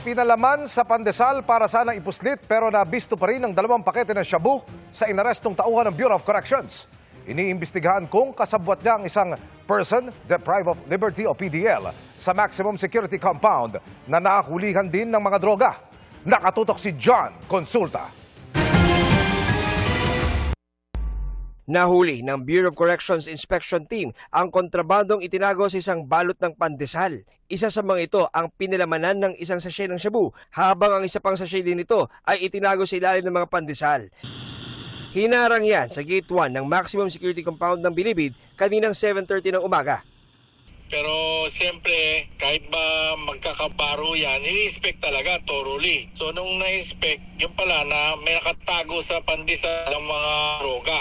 Ipinalaman sa pandesal para sanang ipuslit pero nabisto pa rin ang 2 pakete ng shabu sa inarestong tauhan ng Bureau of Corrections. Iniimbestigahan kung kasabwat niya ang isang person deprived of liberty o PDL sa maximum security compound na nakakulihan din ng mga droga. Nakatutok si John Consulta. Nahuli ng Bureau of Corrections Inspection Team ang kontrabandong itinago sa isang balot ng pandesal. Isa sa mga ito ang pinilamanan ng isang sachet ng shabu, habang ang isa pang sachet din ito ay itinago sa ilalim ng mga pandesal. Hinarang yan sa Gate 1 ng Maximum Security Compound ng Bilibid kaninang 7:30 ng umaga. Pero siyempre, kahit ba magkakabaro yan, ini-inspect talaga thoroughly. So nung na-inspect, yung pala na may nakatago sa pandesal ng mga droga.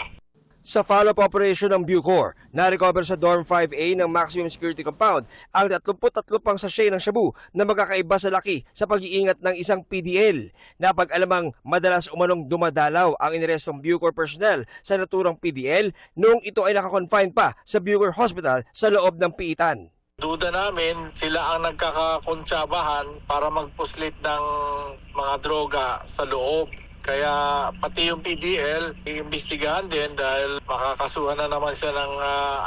Sa follow-up operation ng Bucor, na-recover sa Dorm 5A ng Maximum Security Compound ang 33 pang sachet ng shabu na magkakaiba sa laki sa pag-iingat ng isang PDL. Napag-alamang madalas umanong dumadalaw ang inarestong Bucor personnel sa naturang PDL noong ito ay nakakonfine pa sa Bucor Hospital sa loob ng piitan. Duda namin, sila ang nagkakakontsabahan para magpuslit ng mga droga sa loob. Kaya pati yung PDL, iimbestigahan din dahil makakasuhan na naman siya ng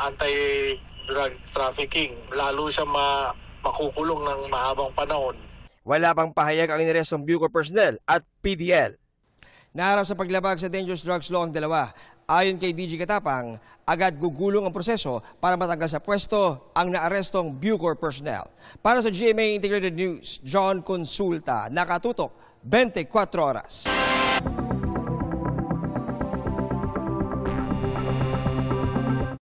anti-drug trafficking. Lalo siya makukulong ng mahabang panahon. Wala pang pahayag ang inarestong Bucor personnel at PDL. Naharap sa paglabag sa dangerous drugs law ang dalawa. Ayon kay DG Katapang, agad gugulong ang proseso para matanggal sa pwesto ang naarestong Bucor personnel. Para sa GMA Integrated News, John Consulta, nakatutok 24 oras.